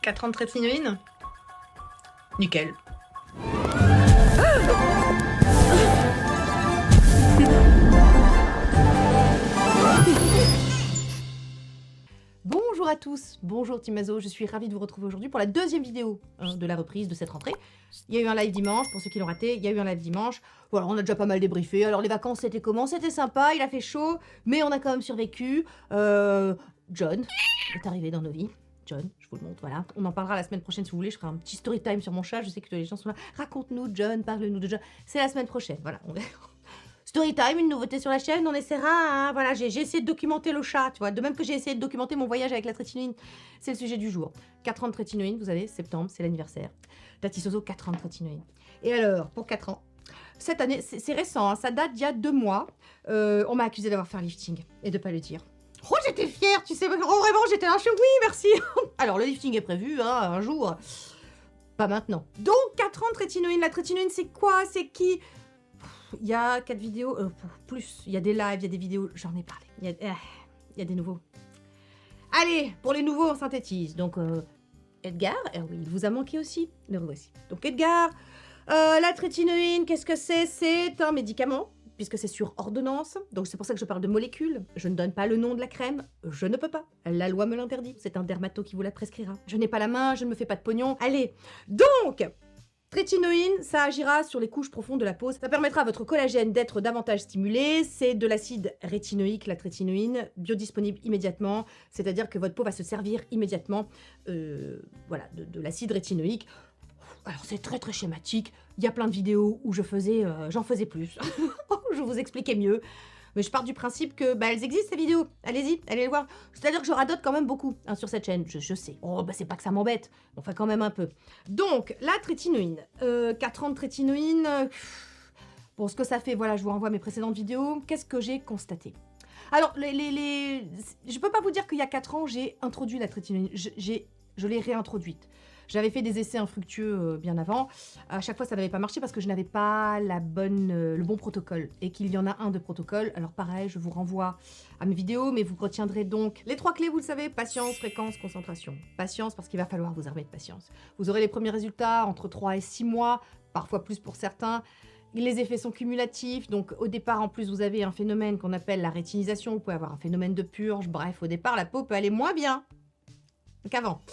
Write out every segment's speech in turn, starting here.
4 ans de trétinoïne. Nickel. Bonjour à tous, bonjour Team Azo, je suis ravie de vous retrouver aujourd'hui pour la deuxième vidéo de la reprise de cette rentrée. Il y a eu un live dimanche, pour ceux qui l'ont raté, il y a eu un live dimanche. Voilà, on a déjà pas mal débriefé. Alors les vacances c'était comment? C'était sympa, il a fait chaud, mais on a quand même survécu. John est arrivé dans nos vies. John, je vous le montre, voilà. On en parlera la semaine prochaine si vous voulez, je ferai un petit story time sur mon chat, je sais que tous les gens sont là. Raconte-nous John, parle-nous de John. C'est la semaine prochaine, voilà. Storytime, une nouveauté sur la chaîne, on essaiera, hein, voilà, j'ai essayé de documenter le chat, tu vois, de même que j'ai essayé de documenter mon voyage avec la trétinoïne, c'est le sujet du jour. 4 ans de trétinoïne, vous avez, septembre, c'est l'anniversaire. Tati Soso, 4 ans de trétinoïne. Et alors, pour 4 ans, cette année, c'est récent, hein, ça date d'il y a 2 mois, on m'a accusé d'avoir fait un lifting, et de pas le dire. Oh, j'étais fière, tu sais, vraiment, j'étais là, je suis, oui, merci. Alors, le lifting est prévu, hein, un jour, pas maintenant. Donc, 4 ans de trétinoïne, la trétinoïne, c'est quoi, c'est qui? Il y a 4 vidéos, plus, il y a des lives, il y a des vidéos, j'en ai parlé, il y a des nouveaux. Allez, pour les nouveaux, on synthétise. Donc, Edgar, oui, il vous a manqué aussi, le revoici. Donc, Edgar, la trétinoïne, qu'est-ce que c'est? C'est un médicament, puisque c'est sur ordonnance, donc c'est pour ça que je parle de molécules. Je ne donne pas le nom de la crème, je ne peux pas. La loi me l'interdit, c'est un dermato qui vous la prescrira. Je n'ai pas la main, je ne me fais pas de pognon. Allez, donc... Trétinoïne, ça agira sur les couches profondes de la peau. Ça permettra à votre collagène d'être davantage stimulé. C'est de l'acide rétinoïque, la trétinoïne, biodisponible immédiatement. C'est-à-dire que votre peau va se servir immédiatement voilà, de l'acide rétinoïque. Alors c'est très très schématique. Il y a plein de vidéos où j'en faisais plus. Je vous expliquais mieux. Mais je pars du principe que elles existent ces vidéos. Allez-y, allez les voir. C'est-à-dire que je radote quand même beaucoup hein, sur cette chaîne. Je sais. Oh, c'est pas que ça m'embête. Enfin, quand même un peu. Donc, la trétinoïne. 4 ans de trétinoïne. Pour ce que ça fait, voilà, je vous renvoie à mes précédentes vidéos. Qu'est-ce que j'ai constaté? Alors, je peux pas vous dire qu'il y a 4 ans, j'ai introduit la trétinoïne. Je l'ai réintroduite. J'avais fait des essais infructueux bien avant. À chaque fois, ça n'avait pas marché parce que je n'avais pas le bon protocole et qu'il y en a un de protocole. Alors pareil, je vous renvoie à mes vidéos, mais vous retiendrez donc les 3 clés, vous le savez, patience, fréquence, concentration. Patience parce qu'il va falloir vous armer de patience. Vous aurez les premiers résultats entre 3 et 6 mois, parfois plus pour certains. Les effets sont cumulatifs, donc au départ, en plus, vous avez un phénomène qu'on appelle la rétinisation. Vous pouvez avoir un phénomène de purge. Bref, au départ, la peau peut aller moins bien qu'avant.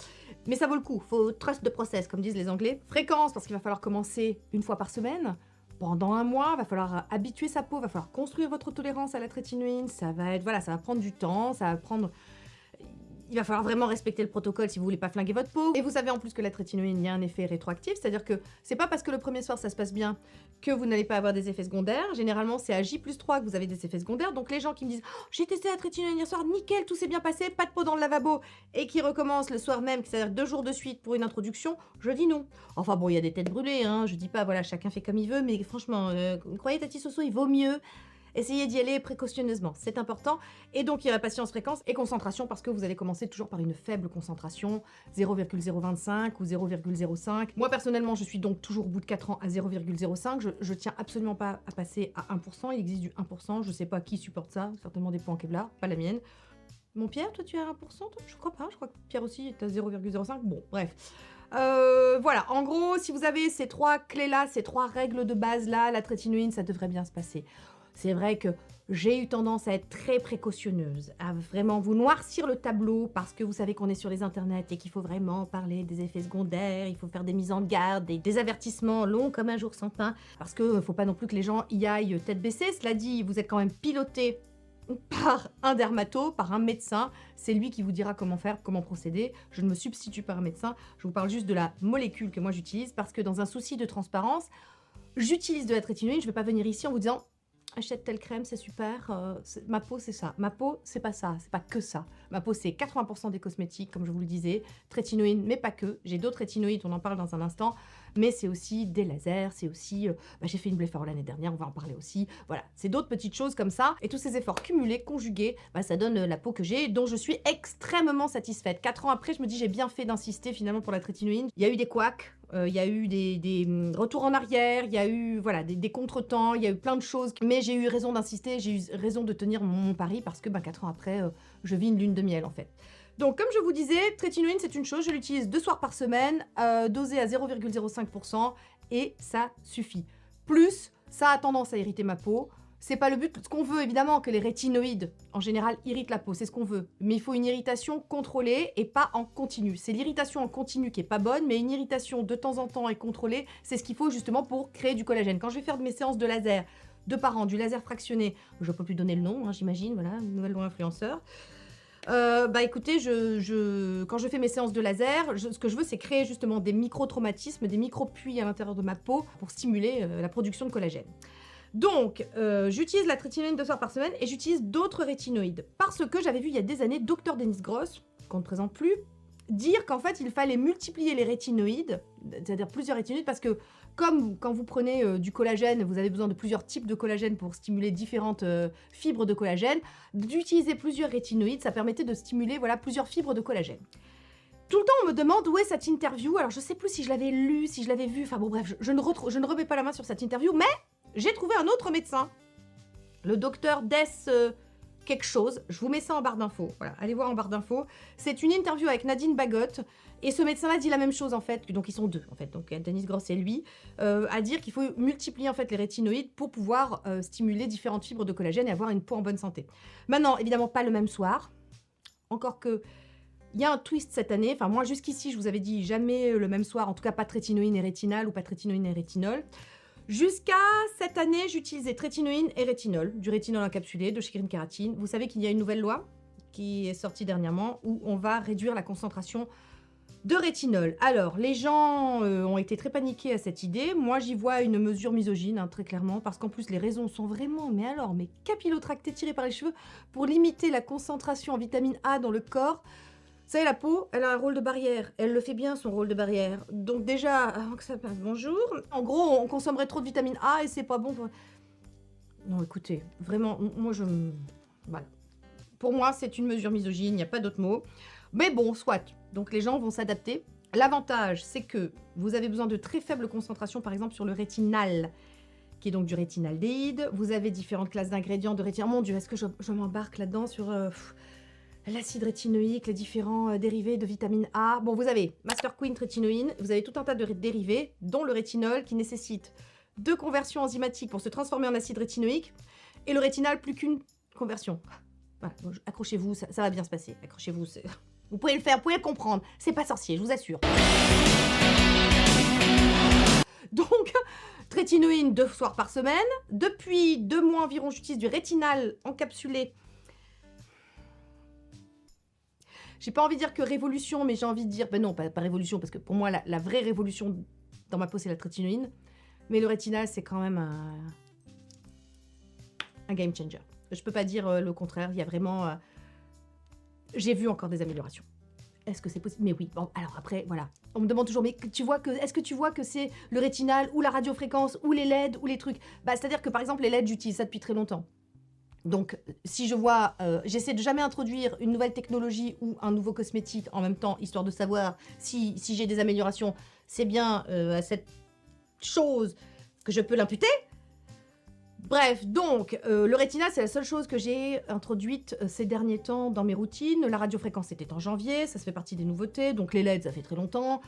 Mais ça vaut le coup, faut trust the process, comme disent les Anglais. Fréquence, parce qu'il va falloir commencer une fois par semaine. Pendant un mois, il va falloir habituer sa peau, il va falloir construire votre tolérance à la trétinoïne. Ça va être, voilà, ça va prendre du temps, ça va prendre... Il va falloir vraiment respecter le protocole si vous voulez pas flinguer votre peau. Et vous savez en plus que la trétinoïne, il y a un effet rétroactif, c'est-à-dire que c'est pas parce que le premier soir ça se passe bien que vous n'allez pas avoir des effets secondaires. Généralement, c'est à J+3 que vous avez des effets secondaires. Donc les gens qui me disent oh, j'ai testé la trétinoïne hier soir, nickel, tout s'est bien passé, pas de peau dans le lavabo, et qui recommencent le soir même, c'est-à-dire 2 jours de suite pour une introduction, je dis non. Enfin bon, il y a des têtes brûlées, hein, je dis pas, voilà, chacun fait comme il veut, mais franchement, croyez Tati Soso, il vaut mieux essayez d'y aller précautionneusement, c'est important. Et donc, il y a la patience, fréquence et concentration parce que vous allez commencer toujours par une faible concentration, 0,025 ou 0,05. Moi, personnellement, je suis donc toujours au bout de 4 ans à 0,05. Je tiens absolument pas à passer à 1%. Il existe du 1%. Je sais pas qui supporte ça. Certainement des points en Kevlar, pas la mienne. Mon Pierre, toi, tu es à 1%? Toi je crois pas. Je crois que Pierre aussi est à 0,05. Bon, bref. Voilà, en gros, si vous avez ces 3 clés-là, ces 3 règles de base-là, la trétinoïne, ça devrait bien se passer. C'est vrai que j'ai eu tendance à être très précautionneuse, à vraiment vous noircir le tableau parce que vous savez qu'on est sur les internets et qu'il faut vraiment parler des effets secondaires, il faut faire des mises en garde, des avertissements longs comme un jour sans pain, parce que faut pas non plus que les gens y aillent tête baissée. Cela dit, vous êtes quand même piloté par un dermato, par un médecin, c'est lui qui vous dira comment faire, comment procéder. Je ne me substitue pas à un médecin, je vous parle juste de la molécule que moi j'utilise parce que dans un souci de transparence, j'utilise de la trétinoïne, je vais pas venir ici en vous disant achète telle crème, c'est super, ma peau c'est ça. Ma peau c'est pas ça, c'est pas que ça. Ma peau c'est 80% des cosmétiques, comme je vous le disais, trétinoïne, mais pas que. J'ai d'autres rétinoïdes, on en parle dans un instant, mais c'est aussi des lasers, c'est aussi... j'ai fait une blépharola l'année dernière, on va en parler aussi. Voilà, c'est d'autres petites choses comme ça. Et tous ces efforts cumulés, conjugués, ça donne la peau que j'ai, dont je suis extrêmement satisfaite. 4 ans après, je me dis j'ai bien fait d'insister finalement pour la trétinoïne. Il y a eu des couacs, il y a eu des retours en arrière, il y a eu voilà, des contretemps, il y a eu plein de choses. Mais j'ai eu raison d'insister, j'ai eu raison de tenir mon pari parce que 4 ans après, je vis une lune de miel en fait. Donc, comme je vous disais, trétinoïne, c'est une chose, je l'utilise 2 soirs par semaine, dosé à 0,05%, et ça suffit. Plus, ça a tendance à irriter ma peau. C'est pas le but. Ce qu'on veut, évidemment, que les rétinoïdes, en général, irritent la peau. C'est ce qu'on veut. Mais il faut une irritation contrôlée et pas en continu. C'est l'irritation en continu qui est pas bonne, mais une irritation de temps en temps et contrôlée, c'est ce qu'il faut justement pour créer du collagène. Quand je vais faire mes séances de laser, par an, du laser fractionné, je peux plus donner le nom, hein, j'imagine, voilà, une nouvelle loi influenceur. Écoutez, quand je fais mes séances de laser, ce que je veux, c'est créer justement des micro-traumatismes, des micro-puits à l'intérieur de ma peau pour stimuler la production de collagène. Donc, j'utilise la trétinoïne 2 soirs par semaine et j'utilise d'autres rétinoïdes. Parce que j'avais vu il y a des années Dr Dennis Gross, qu'on ne présente plus, dire qu'en fait, il fallait multiplier les rétinoïdes, c'est-à-dire plusieurs rétinoïdes, parce que comme quand vous prenez du collagène, vous avez besoin de plusieurs types de collagène pour stimuler différentes fibres de collagène, d'utiliser plusieurs rétinoïdes, ça permettait de stimuler plusieurs fibres de collagène. Tout le temps, on me demande où est cette interview. Alors, je sais plus si je l'avais lue, si je l'avais vue. Enfin bon, bref, je ne remets pas la main sur cette interview, mais j'ai trouvé un autre médecin, le docteur Des quelque chose. Je vous mets ça en barre d'infos. Voilà, allez voir en barre d'infos. C'est une interview avec Nadine Bagot. Et ce médecin-là dit la même chose, en fait. Donc, ils sont deux, en fait. Donc, Dennis Gross et lui, à dire qu'il faut multiplier, en fait, les rétinoïdes pour pouvoir stimuler différentes fibres de collagène et avoir une peau en bonne santé. Maintenant, évidemment, pas le même soir. Encore que... Il y a un twist cette année. Enfin, moi, jusqu'ici, je vous avais dit jamais le même soir. En tout cas, pas trétinoïne et rétinal ou pas trétinoïne et rétinol. Jusqu'à cette année, j'utilisais trétinoïne et rétinol, du rétinol encapsulé, de chez Green Kératine. Vous savez qu'il y a une nouvelle loi qui est sortie dernièrement où on va réduire la concentration de rétinol. Alors, les gens ont été très paniqués à cette idée. Moi, j'y vois une mesure misogyne, hein, très clairement, parce qu'en plus, les raisons sont vraiment, mais capillotractées, tirées par les cheveux, pour limiter la concentration en vitamine A dans le corps. Vous savez, la peau, elle a un rôle de barrière. Elle le fait bien, son rôle de barrière. Donc déjà, avant que ça passe, bonjour. En gros, on consommerait trop de vitamine A et c'est pas bon pour... Non, écoutez, vraiment, moi, voilà. Pour moi, c'est une mesure misogyne, il n'y a pas d'autre mot. Mais bon, soit. Donc les gens vont s'adapter. L'avantage, c'est que vous avez besoin de très faibles concentrations, par exemple, sur le rétinal, qui est donc du rétinaldéhyde. Vous avez différentes classes d'ingrédients de rétinal. Mon Dieu, est-ce que je m'embarque là-dedans sur... l'acide rétinoïque, les différents dérivés de vitamine A. Bon, vous avez Master Queen rétinoïne, vous avez tout un tas de dérivés, dont le rétinol, qui nécessite 2 conversions enzymatiques pour se transformer en acide rétinoïque, et le rétinal, plus qu'une conversion. Voilà, bon, accrochez-vous, ça va bien se passer. Accrochez-vous, vous pouvez le faire, vous pouvez le comprendre. C'est pas sorcier, je vous assure. Donc, trétinoïne 2 soirs par semaine. Depuis 2 mois environ, j'utilise du rétinal encapsulé. J'ai pas envie de dire que révolution, mais j'ai envie de dire... Ben non, pas révolution, parce que pour moi, la vraie révolution dans ma peau, c'est la trétinoïne. Mais le rétinal, c'est quand même un game changer. Je peux pas dire le contraire, il y a vraiment... J'ai vu encore des améliorations. Est-ce que c'est possible? Mais oui, bon, alors après, voilà. On me demande toujours, mais est-ce que tu vois que c'est le rétinal, ou la radiofréquence, ou les LED, ou les trucs? Bah, c'est-à-dire que, par exemple, les LED, j'utilise ça depuis très longtemps. Donc, si je vois, j'essaie de jamais introduire une nouvelle technologie ou un nouveau cosmétique en même temps, histoire de savoir si j'ai des améliorations. C'est bien à cette chose que je peux l'imputer. Bref, donc, le rétinal, c'est la seule chose que j'ai introduite ces derniers temps dans mes routines. La radiofréquence, c'était en janvier, ça se fait partie des nouveautés. Donc, les LED, ça fait très longtemps.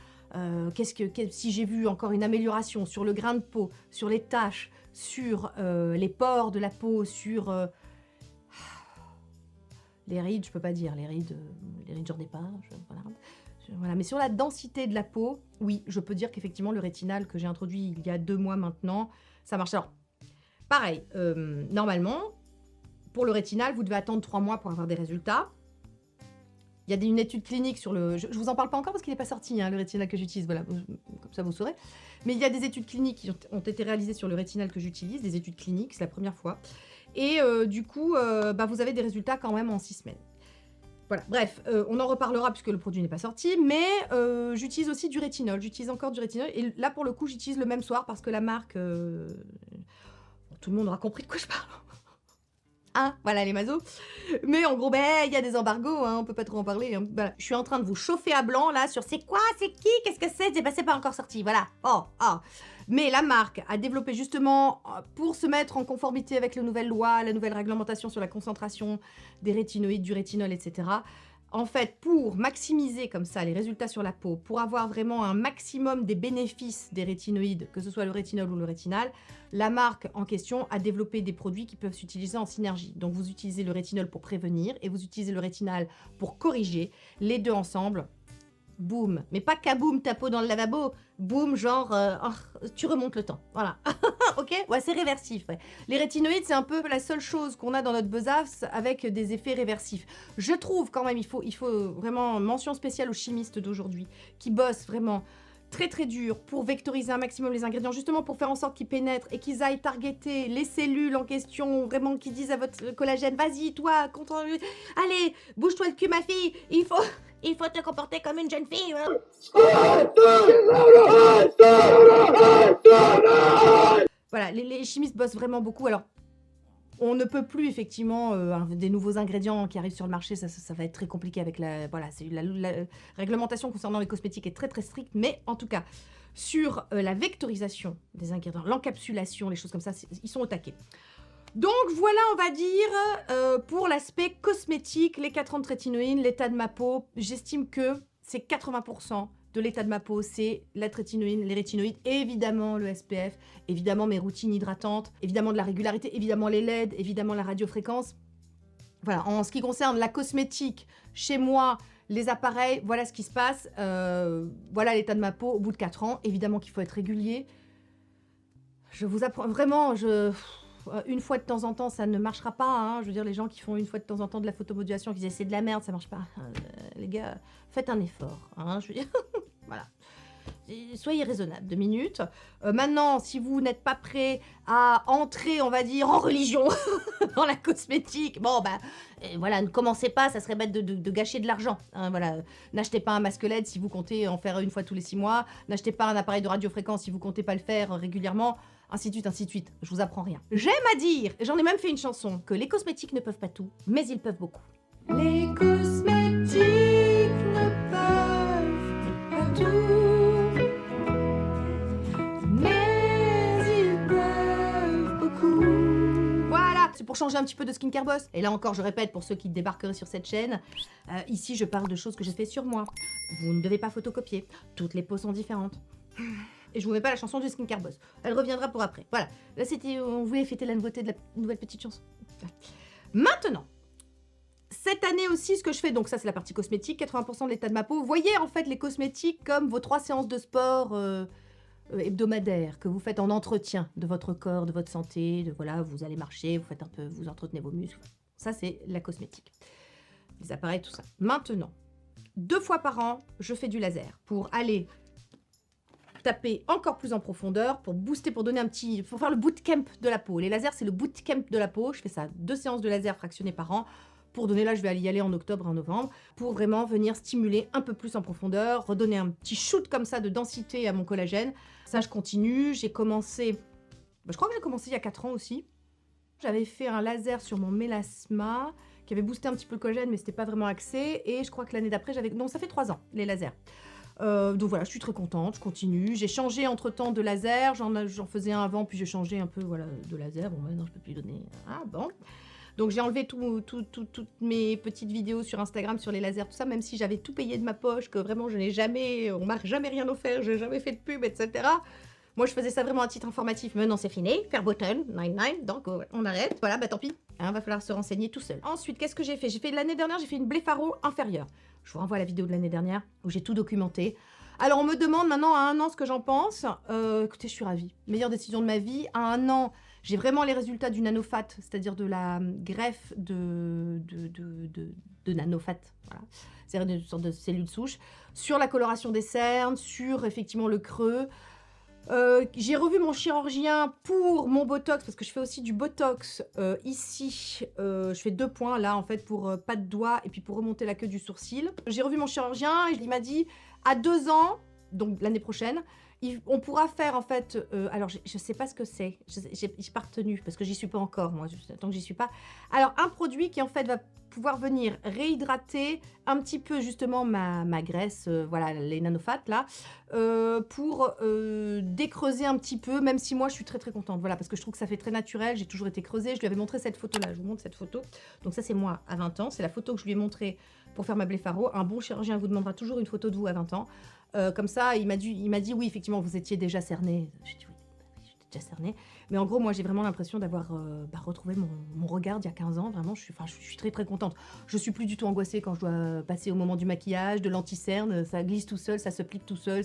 Si j'ai vu encore une amélioration sur le grain de peau, sur les taches, sur les pores de la peau, sur... les rides, je peux pas dire, les rides, j'en ai pas, voilà. Mais sur la densité de la peau, oui, je peux dire qu'effectivement, le rétinal que j'ai introduit il y a 2 mois maintenant, ça marche. Alors, pareil, normalement, pour le rétinal, vous devez attendre 3 mois pour avoir des résultats. Il y a une étude clinique sur le... Je vous en parle pas encore parce qu'il n'est pas sorti, hein, le rétinal que j'utilise, voilà, comme ça vous saurez. Mais il y a des études cliniques qui ont été réalisées sur le rétinal que j'utilise, des études cliniques, c'est la première fois. Et du coup, vous avez des résultats quand même en 6 semaines. Voilà, bref, on en reparlera puisque le produit n'est pas sorti, mais j'utilise aussi du rétinol, j'utilise encore du rétinol, et là pour le coup j'utilise le même soir parce que la marque, tout le monde aura compris de quoi je parle. Hein, voilà les mazos. Mais en gros, il y a des embargos, hein, on peut pas trop en parler. Hein. Voilà. Je suis en train de vous chauffer à blanc là sur c'est quoi, c'est qui, qu'est-ce que c'est, c'est pas encore sorti, voilà. Mais la marque a développé justement, pour se mettre en conformité avec la nouvelle loi, la nouvelle réglementation sur la concentration des rétinoïdes, du rétinol, etc., en fait, pour maximiser comme ça les résultats sur la peau, pour avoir vraiment un maximum des bénéfices des rétinoïdes, que ce soit le rétinol ou le rétinal, la marque en question a développé des produits qui peuvent s'utiliser en synergie. Donc vous utilisez le rétinol pour prévenir et vous utilisez le rétinal pour corriger. Les deux ensemble, boum. Mais pas kaboum, ta peau dans le lavabo. Boum, genre, tu remontes le temps. Voilà. Ok? Ouais, c'est réversif. Ouais. Les rétinoïdes, c'est un peu la seule chose qu'on a dans notre besace avec des effets réversifs. Je trouve quand même, il faut vraiment mention spéciale aux chimistes d'aujourd'hui qui bossent vraiment très très dur pour vectoriser un maximum les ingrédients, justement pour faire en sorte qu'ils pénètrent et qu'ils aillent targeter les cellules en question, vraiment qui disent à votre collagène, vas-y toi, allez, bouge-toi le cul ma fille, il faut te comporter comme une jeune fille. Voilà, les chimistes bossent vraiment beaucoup. Alors, on ne peut plus, effectivement, des nouveaux ingrédients qui arrivent sur le marché, ça va être très compliqué avec la... Voilà, la réglementation concernant les cosmétiques est très très stricte, mais en tout cas, sur la vectorisation des ingrédients, l'encapsulation, les choses comme ça, ils sont au taquet. Donc voilà, on va dire, pour l'aspect cosmétique, les 4 ans de rétinoïdes, l'état de ma peau, j'estime que c'est 80% de l'état de ma peau, c'est la rétinoïde, les rétinoïdes, évidemment le SPF, évidemment mes routines hydratantes, évidemment de la régularité, évidemment les LED, évidemment la radiofréquence. Voilà, en ce qui concerne la cosmétique, chez moi, les appareils, voilà ce qui se passe. Voilà l'état de ma peau au bout de 4 ans. Évidemment qu'il faut être régulier. Je vous apprends vraiment, une fois de temps en temps, ça ne marchera pas. Hein. Je veux dire, les gens qui font une fois de temps en temps de la photomodulation, qui disent c'est de la merde, ça marche pas. Les gars, faites un effort. Hein, je veux dire, voilà. Soyez raisonnable, 2 minutes. Maintenant, si vous n'êtes pas prêt à entrer, on va dire, en religion dans la cosmétique, bon, bah, voilà, ne commencez pas, ça serait bête de gâcher de l'argent. Hein, voilà. N'achetez pas un masque LED si vous comptez en faire une fois tous les 6 mois. N'achetez pas un appareil de radiofréquence si vous comptez pas le faire régulièrement. Ainsi de suite, ainsi de suite. Je vous apprends rien. J'aime à dire, et j'en ai même fait une chanson, que les cosmétiques ne peuvent pas tout, mais ils peuvent beaucoup. Les cosmétiques ne peuvent pas tout, mais ils peuvent beaucoup. Voilà, c'est pour changer un petit peu de Skincare Boss. Et là encore, je répète, pour ceux qui débarqueraient sur cette chaîne, ici je parle de choses que j'ai fait sur moi. Vous ne devez pas photocopier. Toutes les peaux sont différentes. Et je vous mets pas la chanson du Skincare Boss. Elle reviendra pour après. Voilà. Là, c'était... On voulait fêter la nouveauté de la nouvelle petite chanson. Maintenant, cette année aussi, ce que je fais, donc ça, c'est la partie cosmétique, 80% de l'état de ma peau. Voyez, en fait, les cosmétiques comme vos 3 séances de sport hebdomadaires que vous faites en entretien de votre corps, de votre santé. De, voilà, vous allez marcher, vous faites un peu... Vous entretenez vos muscles. Ça, c'est la cosmétique. Les appareils, tout ça. Maintenant, 2 fois par an, je fais du laser pour aller... taper encore plus en profondeur pour booster, pour donner un petit... pour faire le bootcamp de la peau. Les lasers, c'est le bootcamp de la peau. Je fais ça, 2 séances de laser fractionnées par an pour donner, là, je vais y aller en octobre et en novembre, pour vraiment venir stimuler un peu plus en profondeur, redonner un petit shoot comme ça de densité à mon collagène. Ça, je continue. J'ai commencé... je crois que j'ai commencé il y a 4 ans aussi. J'avais fait un laser sur mon mélasma qui avait boosté un petit peu le collagène, mais c'était pas vraiment axé. Et je crois que l'année d'après, j'avais... Non, ça fait 3 ans, les lasers. Donc voilà, je suis très contente, je continue. J'ai changé entre-temps de laser, j'en faisais un avant, puis j'ai changé un peu voilà, de laser. Bon, maintenant, je peux plus donner... Ah, bon. Donc j'ai enlevé toutes mes petites vidéos sur Instagram, sur les lasers, tout ça, même si j'avais tout payé de ma poche, que vraiment, je n'ai jamais... On m'a jamais rien offert, j'ai jamais fait de pub, etc. Moi, je faisais ça vraiment à titre informatif. Maintenant, c'est fini. Faire button, 99, donc on arrête. Voilà, bah tant pis. Hein, va falloir se renseigner tout seul. Ensuite, qu'est-ce que j'ai fait? L'année dernière, j'ai fait une blépharo inférieure. Je vous renvoie à la vidéo de l'année dernière où j'ai tout documenté. Alors, on me demande maintenant à 1 an ce que j'en pense. Écoutez, je suis ravie. Meilleure décision de ma vie. À 1 an, j'ai vraiment les résultats du nanofat, c'est-à-dire de la greffe de nanofat. Voilà. C'est une sorte de cellule souche. Sur la coloration des cernes, sur effectivement le creux. J'ai revu mon chirurgien pour mon botox, parce que je fais aussi du botox ici. Je fais 2 points là en fait pour pas de doigts et puis pour remonter la queue du sourcil. J'ai revu mon chirurgien et il m'a dit à 2 ans, donc l'année prochaine, on pourra faire en fait, alors je sais pas ce que c'est, j'ai pas retenu parce que j'y suis pas encore moi, tant que j'y suis pas. Alors un produit qui en fait va pouvoir venir réhydrater un petit peu justement ma graisse, voilà les nanofats là, pour décreuser un petit peu, même si moi je suis très très contente, voilà, parce que je trouve que ça fait très naturel, j'ai toujours été creusée, je lui avais montré cette photo là, je vous montre cette photo, donc ça c'est moi à 20 ans, c'est la photo que je lui ai montrée pour faire ma blépharo. Un bon chirurgien vous demandera toujours une photo de vous à 20 ans. Comme ça, il m'a dit, oui, effectivement, vous étiez déjà cerné. J'ai dit, oui, j'étais déjà cernée. Mais en gros, moi, j'ai vraiment l'impression d'avoir retrouvé mon regard d'il y a 15 ans. Vraiment, je suis très, très contente. Je suis plus du tout angoissée quand je dois passer au moment du maquillage, de l'anti-cerne. Ça glisse tout seul, ça se plie tout seul.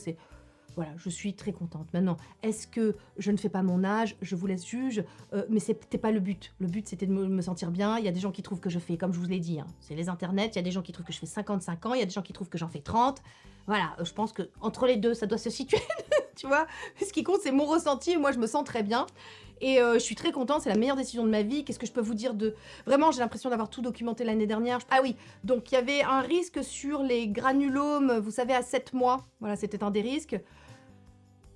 Voilà, je suis très contente. Maintenant, est-ce que je ne fais pas mon âge? Je vous laisse juge. Mais c'était pas le but. Le but, c'était de me sentir bien. Il y a des gens qui trouvent que je fais, comme je vous l'ai dit, hein, c'est les internets. Il y a des gens qui trouvent que je fais 55 ans. Il y a des gens qui trouvent que j'en fais 30. Voilà, je pense que entre les deux, ça doit se situer. Tu vois? Ce qui compte, c'est mon ressenti. Et moi, je me sens très bien. Et je suis très contente. C'est la meilleure décision de ma vie. Qu'est-ce que je peux vous dire de... Vraiment, j'ai l'impression d'avoir tout documenté l'année dernière. Ah oui, donc il y avait un risque sur les granulomes, vous savez, à 7 mois. Voilà, c'était un des risques.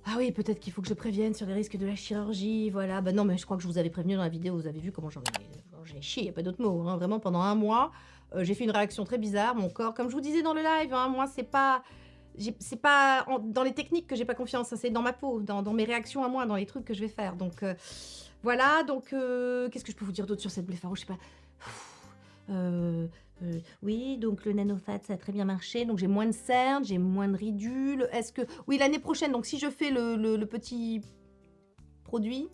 Ah oui, peut-être qu'il faut que je prévienne sur les risques de la chirurgie, voilà. Bah non, mais je crois que je vous avais prévenu dans la vidéo, vous avez vu comment j'en ai chié, il n'y a pas d'autre mot. Hein. Vraiment, pendant un mois, j'ai fait une réaction très bizarre. Mon corps, comme je vous disais dans le live, hein, moi, c'est pas dans les techniques que j'ai pas confiance, c'est dans ma peau, dans mes réactions à moi, dans les trucs que je vais faire. Donc, voilà. Donc, qu'est-ce que je peux vous dire d'autre sur cette blépharo? Je sais pas. Oui, donc le nanofat, ça a très bien marché. Donc j'ai moins de cernes, j'ai moins de ridules. Est-ce que... Oui, l'année prochaine, donc si je fais le petit produit,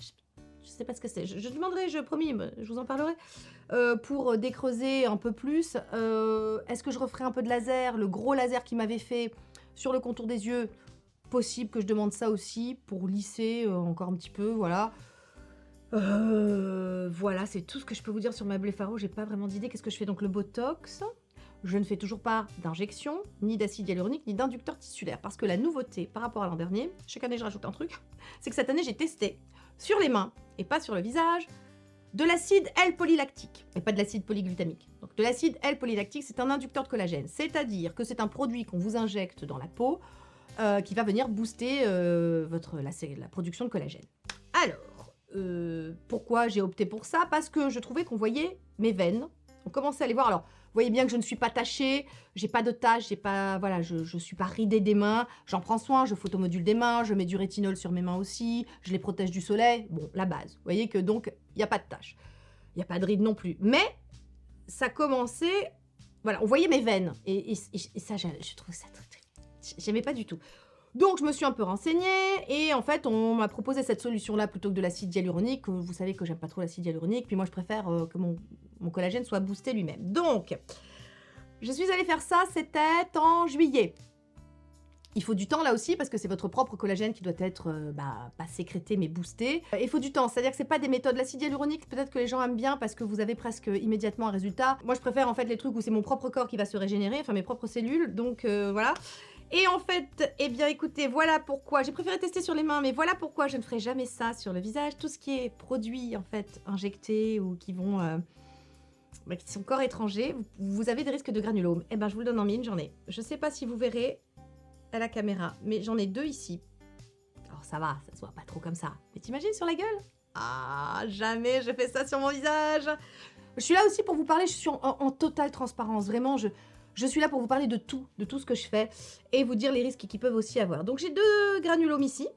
je sais pas ce que c'est. Je demanderai, je promis, je vous en parlerai. Pour décreuser un peu plus, est-ce que je referai un peu de laser? Le gros laser qui m'avait fait sur le contour des yeux, possible que je demande ça aussi pour lisser encore un petit peu, voilà. Voilà, c'est tout ce que je peux vous dire sur ma blépharo. J'ai pas vraiment d'idée. Qu'est-ce que je fais? Donc le botox. Je ne fais toujours pas d'injection, ni d'acide hyaluronique, ni d'inducteur tissulaire. Parce que la nouveauté par rapport à l'an dernier, chaque année je rajoute un truc, c'est que cette année j'ai testé sur les mains, et pas sur le visage, de l'acide L-polylactique, et pas de l'acide polyglutamique. Donc de l'acide L-polylactique, c'est un inducteur de collagène. C'est-à-dire que c'est un produit qu'on vous injecte dans la peau, qui va venir booster la production de collagène. Alors, pourquoi j'ai opté pour ça? Parce que je trouvais qu'on voyait mes veines. On commençait à les voir. Alors, vous voyez bien que je ne suis pas tachée, j'ai pas de taches, j'ai pas, voilà, je suis pas ridée des mains. J'en prends soin, je photomodule des mains, je mets du rétinol sur mes mains aussi, je les protège du soleil. Bon, la base. Vous voyez que donc, il n'y a pas de taches. Il n'y a pas de rides non plus. Mais, ça commençait... Voilà, on voyait mes veines. Et ça, je trouve ça très... J'aimais pas du tout. Donc, je me suis un peu renseignée et en fait, on m'a proposé cette solution-là plutôt que de l'acide hyaluronique. Vous savez que j'aime pas trop l'acide hyaluronique, puis moi, je préfère que mon collagène soit boosté lui-même. Donc, je suis allée faire ça, c'était en juillet. Il faut du temps là aussi parce que c'est votre propre collagène qui doit être pas sécrété mais boosté. Il faut du temps, c'est-à-dire que c'est pas des méthodes. L'acide hyaluronique, peut-être que les gens aiment bien parce que vous avez presque immédiatement un résultat. Moi, je préfère en fait les trucs où c'est mon propre corps qui va se régénérer, enfin mes propres cellules, donc voilà. Et en fait, eh bien écoutez, voilà pourquoi, j'ai préféré tester sur les mains, mais voilà pourquoi je ne ferai jamais ça sur le visage. Tout ce qui est produits en fait injectés ou qui vont, qui sont corps étrangers, vous avez des risques de granulomes. Eh ben je vous le donne en mine, j'en ai. Je sais pas si vous verrez à la caméra, mais j'en ai 2 ici. Alors ça va, ça se voit pas trop comme ça. Mais t'imagines sur la gueule? Ah, jamais je fais ça sur mon visage. Je suis là aussi pour vous parler, je suis en totale transparence, vraiment, je suis là pour vous parler de tout ce que je fais et vous dire les risques qu'ils peuvent aussi avoir. Donc j'ai 2 granulomes ici.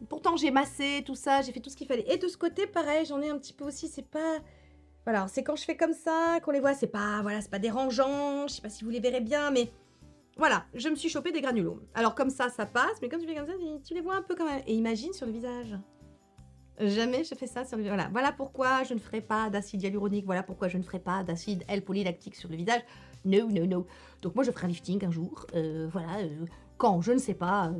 Pourtant j'ai massé tout ça, j'ai fait tout ce qu'il fallait. Et de ce côté, pareil, j'en ai un petit peu aussi, c'est pas... Voilà, c'est quand je fais comme ça qu'on les voit, c'est pas, voilà, c'est pas dérangeant, je sais pas si vous les verrez bien, mais... Voilà, je me suis chopé des granulomes. Alors comme ça passe, mais quand tu fais comme ça, tu les vois un peu quand même. Et imagine sur le visage. Jamais je fais ça sur le visage. Voilà pourquoi je ne ferai pas d'acide hyaluronique, voilà pourquoi je ne ferai pas d'acide L-polylactique sur le visage. No, no, no. Donc moi je ferai un lifting un jour, quand, je ne sais pas,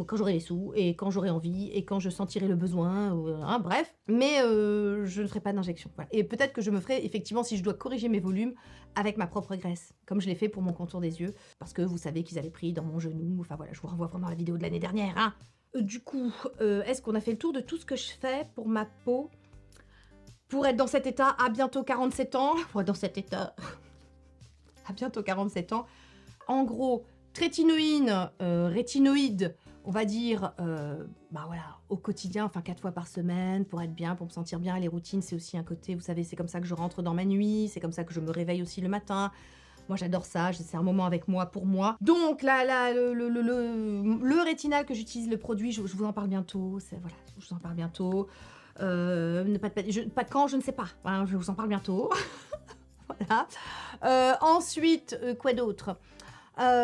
quand j'aurai les sous, et quand j'aurai envie, et quand je sentirai le besoin, bref. Mais je ne ferai pas d'injection. Voilà. Et peut-être que je me ferai, effectivement, si je dois corriger mes volumes, avec ma propre graisse, comme je l'ai fait pour mon contour des yeux, parce que vous savez qu'ils avaient pris dans mon genou, enfin voilà, je vous renvoie vraiment à la vidéo de l'année dernière, hein. Du coup, est-ce qu'on a fait le tour de tout ce que je fais pour ma peau, pour être dans cet état à bientôt 47 ans, pour être dans cet état à bientôt 47 ans, en gros, trétinoïne, rétinoïde, on va dire, voilà, au quotidien, enfin 4 fois par semaine, pour être bien, pour me sentir bien. Les routines, c'est aussi un côté, vous savez, c'est comme ça que je rentre dans ma nuit, c'est comme ça que je me réveille aussi le matin. Moi, j'adore ça, c'est un moment avec moi, pour moi. Donc, le rétinal que j'utilise, le produit, je vous en parle bientôt. Voilà, je vous en parle bientôt. Pas quand, je ne sais pas. Hein, je vous en parle bientôt. Voilà. Ensuite, quoi d'autre?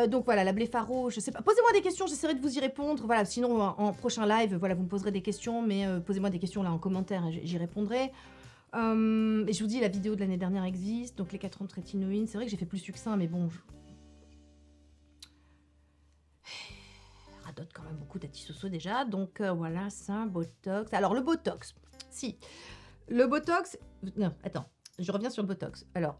Donc voilà, la blépharos, je sais pas. Posez-moi des questions, j'essaierai de vous y répondre. Voilà, sinon en prochain live, voilà, vous me poserez des questions, mais posez-moi des questions là en commentaire, j'y répondrai. Et je vous dis, la vidéo de l'année dernière existe, donc les 4 ans de trétinoïne. C'est vrai que j'ai fait plus succinct, mais bon, radote quand même beaucoup d'Atisoso déjà. Donc voilà, ça, Botox. Alors le Botox, si. Le Botox, non, attends, je reviens sur le Botox. Alors,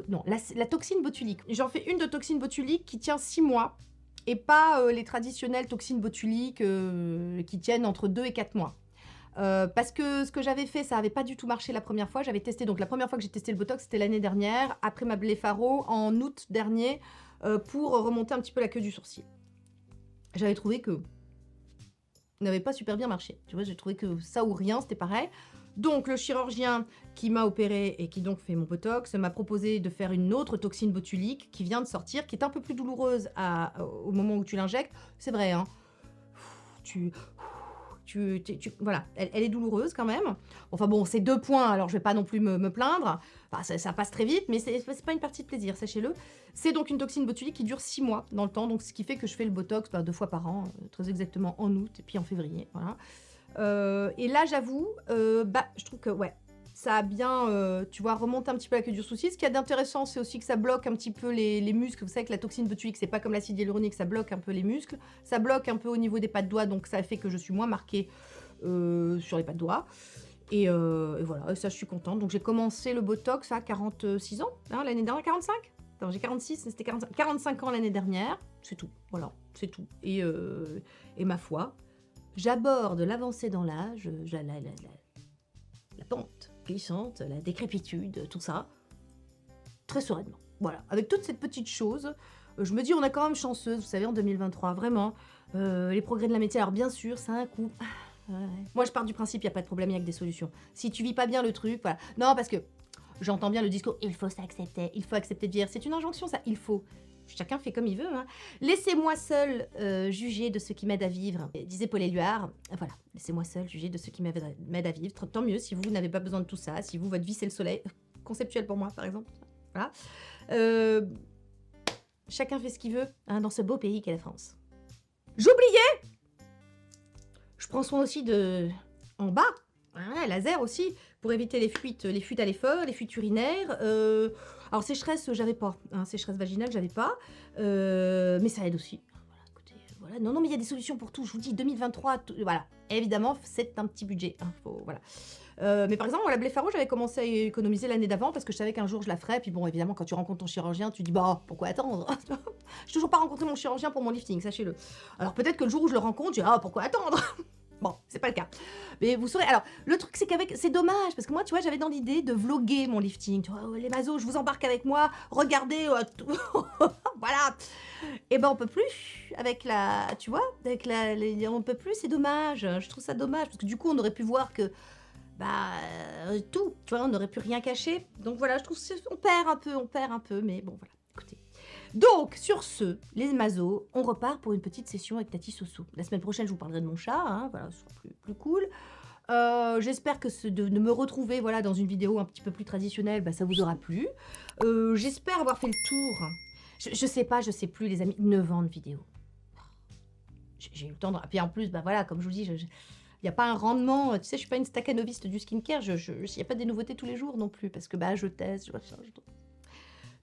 non, la toxine botulique. J'en fais une de toxine botulique qui tient 6 mois et pas les traditionnelles toxines botuliques qui tiennent entre 2 et 4 mois. Parce que ce que j'avais fait, ça n'avait pas du tout marché la première fois. J'avais testé, donc la première fois que j'ai testé le Botox, c'était l'année dernière, après ma blépharos, en août dernier, pour remonter un petit peu la queue du sourcil. J'avais trouvé que n'avait pas super bien marché. Tu vois, j'ai trouvé que ça ou rien, c'était pareil. Donc, le chirurgien qui m'a opéré et qui donc fait mon Botox m'a proposé de faire une autre toxine botulique qui vient de sortir, qui est un peu plus douloureuse au moment où tu l'injectes. C'est vrai, hein. Voilà, elle est douloureuse quand même. Enfin bon, c'est 2 points, alors je vais pas non plus me plaindre. Enfin, ça passe très vite, mais c'est pas une partie de plaisir, sachez-le. C'est donc une toxine botulique qui dure 6 mois dans le temps, donc ce qui fait que je fais le Botox 2 fois par an, très exactement en août et puis en février, voilà. Et là, j'avoue, je trouve que, ouais, ça a bien, tu vois, remonté un petit peu la queue du sourcil. Ce qui est d'intéressant, c'est aussi que ça bloque un petit peu les muscles. Vous savez que la toxine botulique, c'est pas comme l'acide hyaluronique, ça bloque un peu les muscles. Ça bloque un peu au niveau des pas de doigts, donc ça fait que je suis moins marquée sur les pas de doigts. Et voilà, et ça, je suis contente. Donc, j'ai commencé le Botox à 46 ans, hein, l'année dernière, 45 ? Non, j'ai 46, c'était 45 ans l'année dernière. C'est tout, voilà, c'est tout. Et ma foi, j'aborde l'avancée dans l'âge, la pente glissante, la décrépitude, tout ça, très sereinement. Voilà, avec toute cette petite chose, je me dis on est quand même chanceuse, vous savez, en 2023, vraiment, les progrès de la médecine. Alors bien sûr, ça a un coût. Ouais. Moi, je pars du principe, il n'y a pas de problème, il n'y a que des solutions. Si tu vis pas bien le truc, voilà. Non, parce que j'entends bien le discours, il faut s'accepter, il faut accepter de vieillir. C'est une injonction, ça, il faut. Chacun fait comme il veut. Hein. Laissez-moi seul juger de ce qui m'aide à vivre, disait Paul Éluard. Voilà, laissez-moi seul juger de ce qui m'aide à vivre. Tant mieux si vous n'avez pas besoin de tout ça, si vous, votre vie, c'est le soleil. Conceptuel pour moi, par exemple. Voilà. Chacun fait ce qu'il veut hein, dans ce beau pays qu'est la France. J'oubliais. Je prends soin aussi de... en bas, ouais, laser aussi, pour éviter les fuites à l'effort, les fuites urinaires. Alors sécheresse, j'avais pas. Hein, sécheresse vaginale, j'avais pas. Mais ça aide aussi. Voilà, écoutez, voilà. Non, mais il y a des solutions pour tout. Je vous dis, 2023, voilà. Évidemment, c'est un petit budget. Hein, voilà. Mais par exemple, la blépharos, j'avais commencé à économiser l'année d'avant parce que je savais qu'un jour je la ferais. Puis bon, évidemment, quand tu rencontres ton chirurgien, tu dis bah pourquoi attendre. J'ai toujours pas rencontré mon chirurgien pour mon lifting, sachez-le. Alors peut-être que le jour où je le rencontre, je dis ah pourquoi attendre. Bon, c'est pas le cas. Mais vous saurez. Alors, le truc, c'est c'est dommage, parce que moi, tu vois, j'avais dans l'idée de vloguer mon lifting. Tu vois, les mazos, je vous embarque avec moi, regardez, voilà. Et ben, on peut plus, avec la, tu vois, on peut plus, c'est dommage. Je trouve ça dommage, parce que du coup, on aurait pu voir que, tout, tu vois, on n'aurait pu rien cacher. Donc voilà, je trouve on perd un peu, mais bon, voilà, écoutez. Donc, sur ce, les mazos, on repart pour une petite session avec Tati Soso. La semaine prochaine, je vous parlerai de mon chat, hein, voilà, ce sera plus cool. J'espère que de me retrouver voilà, dans une vidéo un petit peu plus traditionnelle, ça vous aura plu. J'espère avoir fait le tour. Je sais plus, les amis, 9 ans de vidéo. J'ai eu le temps de... Puis en plus, voilà, comme je vous dis, il n'y a pas un rendement, tu sais, je suis pas une staccanoviste du skincare, il n'y a pas des nouveautés tous les jours non plus, parce que je teste,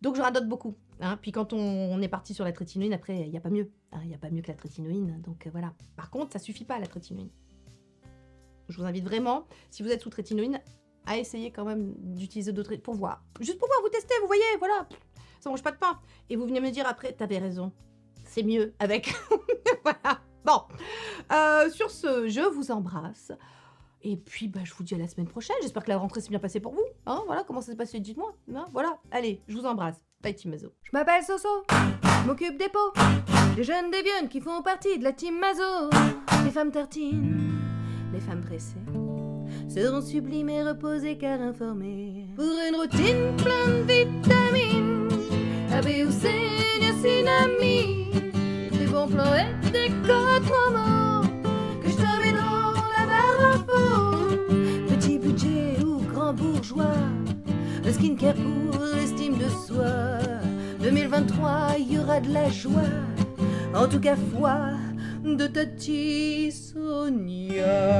donc je radote beaucoup. Hein. Puis quand on est parti sur la trétinoïne, après, il n'y a pas mieux. Il n'y a pas mieux que la trétinoïne. Donc voilà. Par contre, ça ne suffit pas la trétinoïne. Je vous invite vraiment, si vous êtes sous trétinoïne, à essayer quand même d'utiliser d'autres... pour voir. Juste pour voir, vous tester, vous voyez, voilà. Ça mange pas de pain. Et vous venez me dire après, t'avais raison. C'est mieux avec... voilà. Bon. Sur ce, je vous embrasse. Et puis, je vous dis à la semaine prochaine. J'espère que la rentrée s'est bien passée pour vous. Hein, voilà, comment ça s'est passé, dites-moi. Hein, voilà, allez, je vous embrasse. Bye, Team Mazo. Je m'appelle Soso, je m'occupe des peaux, des jeunes dévieux qui font partie de la Team Mazo. Les femmes tartines, les femmes pressées, seront sublimes et reposées car informées. Pour une routine pleine de vitamines, A, B ou C, niacinamide, des bons plans et des codes promo, que je te mets dans la barre à peau. Petit budget ou grand bourgeois, Le skincare pour l'estime de soi. 2023, il y aura de la joie. En tout cas, foi de Tati Sonia.